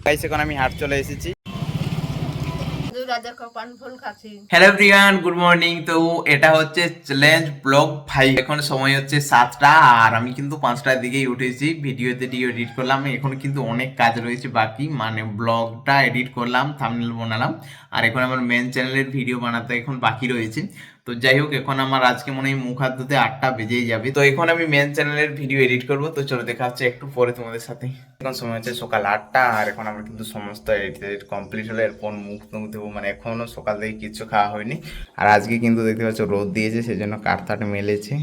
Guys এখন আমি হাট চলে এসেছি। Hello everyone, good morning. তো এটা হচ্ছে চ্যালেঞ্জ ব্লগ 5। এখন সময় হচ্ছে 7টা আর আমি কিন্তু 5টার দিকেই উঠেছি। ভিডিওতে এডিট করলাম, এখন কিন্তু অনেক কাজ রয়েছে বাকি, মানে ব্লগটা এডিট করলাম, থাম্বনেল বানালাম, আর এখন আমার মেন চ্যানেলের ভিডিও বানাতে এখন বাকি রয়েছে। তো যাই হোক, এখন আমার আজকে মনে হয় মুখ হাত ধুতে 8টা বেজেই যাবে। তো এখন আমি মেন চ্যানেলের ভিডিও এডিট করব। তো চলো দেখা হচ্ছে একটু পরে তোমাদের সাথে। এখন সময় হচ্ছে সকাল 8টা আর এখন আমার কিন্তু সমস্ত এডিট কমপ্লিট হলো। এরপর মুখ টুখ দেবো, মানে এখনো সকাল থেকে কিছু খাওয়া হয়নি। আর আজকে কিন্তু দেখতে পাচ্ছ রোদ দিয়েছে, সেজন্য কাঠটাট মেলেছে।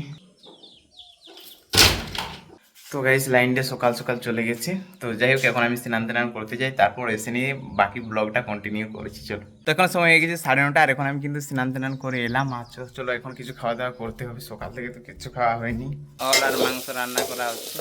তো গাইস লাইনটা সকাল সকাল চলে গেছে। তো যাই হোক, এখন আমি স্নান টান করতে যাই, তারপর এসে নিয়ে বাকি ব্লগটা কন্টিনিউ করেছি। চলো, তো এখন সময় হয়ে গেছে 9:30 আর এখন আমি কিন্তু স্নান টান করে এলাম। আচ্ছা চলো, এখন কিছু খাওয়া দাওয়া করতে হবে, সকাল থেকে তো কিছু খাওয়া হয়নি। অল আর মাংস রান্না করা হচ্ছে।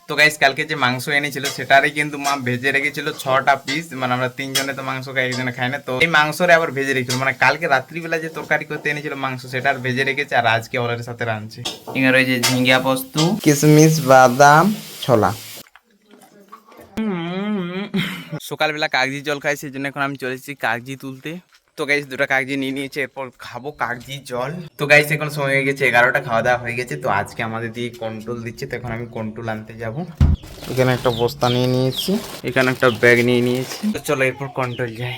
তো গাইস কালকে যে মাংস এনেছিল সেটারই কিন্তু মা ভেজে রেখেছিল 6টা পিস, মানে আমরা 3জনে তো মাংস খাই, একজনে খাই না। তো এই মাংসরে আবার ভেজে রেখেছিল, মানে কালকে রাত্রিবেলা যে তরকারি করতে এনেছিল মাংস সেটা আর ভেজে রেখেছে, আর আজকে ওলের সাথে রাঁধছে। এখানে রয়েছে ঝিঙ্গা পোস্ত, কিশমিশ, বাদাম, ছোলা। সকালবেলা কাগজি জল খাই, সেই জন্য এখন আমি চলে এসেছি কাগজি তুলতে। তো গাইস 2টা কাগজি নিয়ে নিয়েছে, এরপর খাবো কাগজি জল। তো গাইস এখন সময় হয়ে গেছে 11টা, খাওয়া দাওয়া হয়ে গেছে। তো আজকে আমাদের দিয়ে কন্ট্রোল দিচ্ছে, তো এখন আমি কন্ট্রোল আনতে যাব। এখানে একটা বস্তা নিয়ে নিয়েছি, এখানে একটা ব্যাগ নিয়ে নিয়েছি। তো চলো এরপর কন্ট্রোল যাই।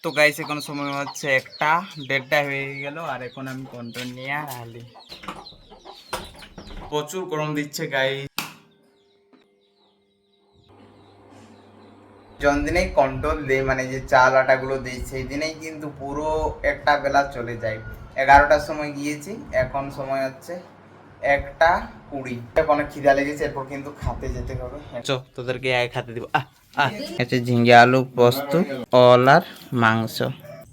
তো গাইস এখন সময় হচ্ছে 1টা, 1:30 হয়ে গেল আর এখন আমি কন্ট্রোল নিয়ে আর হালি। প্রচুর গরম দিচ্ছে গাইস। দিনেই কন্ট্রোল দেয়, মানে যে চাল আটাগুলো দিই, সেই দিনেই কিন্তু পুরো একটা বেলা চলে যায়। 11টার সময় গিয়েছি, এখন সময় হচ্ছে 1টা 20। অনেক খিদা লেগেছে, এরপর কিন্তু খাতে যেতে হবে। চো তোদেরকে আগে খাতে দিব। আচ্ছা ঝিঙ্গা আলু পোস্ত, অল আর মাংস।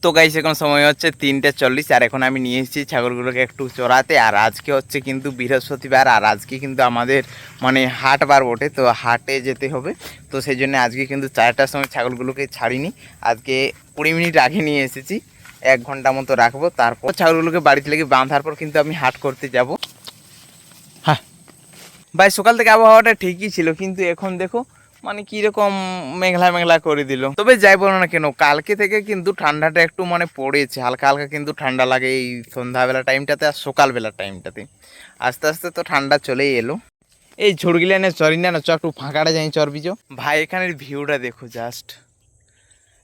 তো গাইস এখন সময় হচ্ছে 3:40 আর এখন আমি নিয়ে এসেছি ছাগলগুলোকে একটু চড়াতে। আর আজকে হচ্ছে কিন্তু বৃহস্পতিবার, আর আজকে কিন্তু আমাদের মানে হাট বার বটে, তো হাটে যেতে হবে। তো সেই জন্য আজকে কিন্তু 4টার সময় ছাগলগুলোকে ছাড়িনি, আজকে 20 মিনিট আগে নিয়ে এসেছি। 1 ঘন্টা মতো রাখবো, তারপর ছাগলগুলোকে বাড়িতে লেগে বাঁধার পর কিন্তু আমি হাট করতে যাব। হ্যাঁ ভাই, সকাল থেকে আবহাওয়াটা ঠিকই ছিল, কিন্তু এখন দেখো মানে কিরকম মেঘলা মেঘলা করে দিল। তবে যাই বলো না কেন, কালকে থেকে কিন্তু ঠান্ডাটা একটু মানে পড়েছে, হালকা হালকা কিন্তু ঠান্ডা লাগে এই সন্ধ্যাবেলা টাইমটাতে আর সকালবেলা টাইমটাতে। আস্তে আস্তে তো ঠান্ডা চলেই এলো। এই ঝড়গিলা নে চরি না, চ একটু ফাঁকাটা যাই চরবিজো। ভাই এখানের ভিউটা দেখো জাস্ট।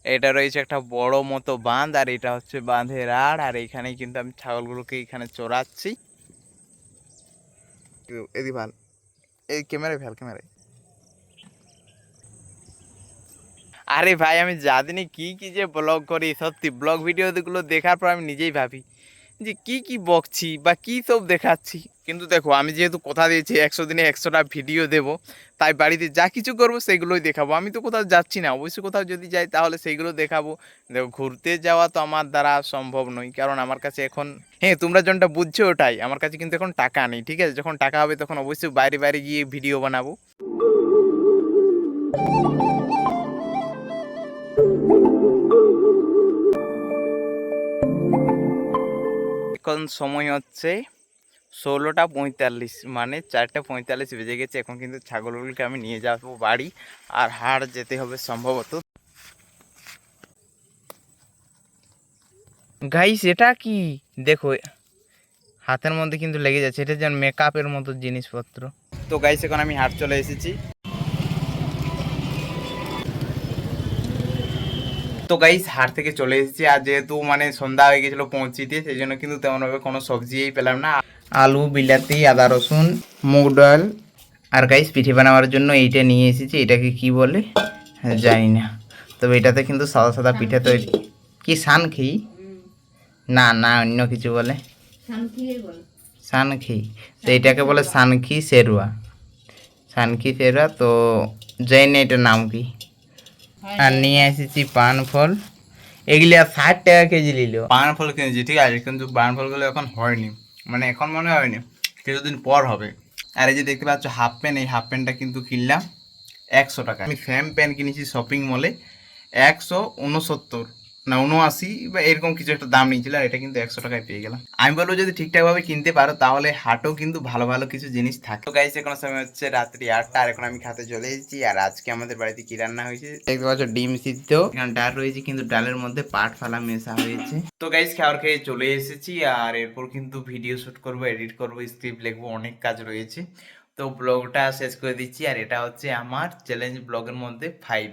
এটা রয়েছে একটা বড় মতো বাঁধ, আর এটা হচ্ছে বাঁধের আড়, আর এখানে কিন্তু আমি ছাগলগুলোকে এখানে চড়াচ্ছি। এদি ভাল, এই ক্যামেরায় ভাল, ক্যামেরায়। আরে ভাই, আমি জানি কি কি যে ব্লগ করি, সত্যি ব্লগ ভিডিওগুলো দেখার পর আমি নিজেই ভাবি যে কি বকছি বা কি সব দেখাচ্ছি। কিন্তু দেখো, আমি যেহেতু কথা দিয়েছি 100 দিনে 100টা ভিডিও দেব, তাই বাড়িতে যা কিছু করবো সেগুলোই দেখাবো। আমি তো কোথাও যাচ্ছি না, অবশ্যই কোথাও যদি যাই তাহলে সেইগুলো দেখাবো। দেখো, ঘুরতে যাওয়া তো আমার দ্বারা সম্ভব নয়, কারণ আমার কাছে এখন, হ্যাঁ তোমরা যেটা বুঝছো ওটাই, আমার কাছে কিন্তু এখন টাকা নেই। ঠিক আছে, যখন টাকা হবে তখন অবশ্যই বাইরে বাইরে গিয়ে ভিডিও বানাবো। এখন সময় হচ্ছে 16:45, মানে 4:45 বেজে গেছে। এখন কিন্তু ছাগলগুলোকে আমি নিয়ে যাবো বাড়ি, আর হাট যেতে হবে সম্ভবত। গাইস এটা কি দেখো, হাতের মধ্যে কিন্তু লেগে যাচ্ছে, এটা যেন মেকআপের মতো জিনিসপত্র। তো গাইস এখন আমি হাট চলে এসেছি। তো গাইস হাট থেকে চলে এসেছি, আর যেহেতু মানে সন্ধ্যা হয়ে গেছিলো পৌঁছিতে, সেই জন্য কিন্তু তেমনভাবে কোনো সবজিই পেলাম না। আলু, বিলাতি, আদা রসুন, মুগ ডাল, আর গাইস পিঠে বানাবার জন্য এইটা নিয়ে এসেছি। এটাকে কি বলে জানি না, তবে এটাতে কিন্তু সাদা সাদা পিঠে তৈরি। কি সানখি? না না, অন্য কিছু বলে, সানখি। তো এটাকে বলে সানখি সেরুয়া, সানখি সেরুয়া। তো জানি না এটার নাম কি। আর নিয়ে এসেছি পান ফল, এগুলি 60 টাকা কেজি নিল। পান ফল কিনেছি, ঠিক আছে, কিন্তু পান ফলগুলো এখন হয়নি, মানে এখন মনে হয়নি, কিছুদিন পর হবে। আর এই যে দেখতে পাচ্ছ হাফ প্যান্ট, এই হাফ প্যান্টটা কিন্তু কিনলাম 100 টাকা। আমি সেম প্যান্ট কিনেছি শপিং মলে 169। না 79 বা এরকম কিছু একটা দাম নিয়েছিল, আর এটা কিন্তু 100 টাকায় পেয়ে গেলাম। আমি বলবো যদি ঠিকঠাক ভাবে কিনতে পারো তাহলে হাটেও কিন্তু ভালো ভালো কিছু জিনিস থাকে। তো গাইস এখন সময় হচ্ছে রাত্রি 8টা, আর এখন আমি খেতে চলে এসেছি। আর আজকে আমাদের বাড়িতে কি রান্না হয়েছে দেখতে পাচ্ছ, ডিম সিদ্ধ, এখানে ডাল রয়েছে কিন্তু ডালের মধ্যে পাট ফালা মেশা হয়েছে। তো গাইস খাবার খেয়ে চলে এসেছি, আর এরপর কিন্তু ভিডিও শুট করবো, এডিট করবো, স্ক্রিপ্ট লিখবো, অনেক কাজ রয়েছে। তো ব্লগটা শেষ করে দিচ্ছি, আর এটা হচ্ছে আমার চ্যালেঞ্জ ব্লগের মধ্যে 5।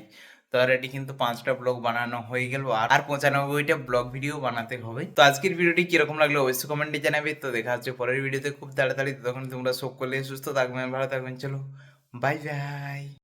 তো অলরেডি কিন্তু 5টা ব্লগ বানানো হয়ে গেল, আর 95টা ব্লগ ভিডিও বানাতে হবে। তো আজকের ভিডিওটি কিরকম লাগলো অবশ্যই কমেন্টে জানাবে। তো দেখা হচ্ছে পরের ভিডিওতে খুব তাড়াতাড়ি। তখন তোমরা সকলে সুস্থ থাকবেন, ভালো থাকবেন। চলো বাই বাই।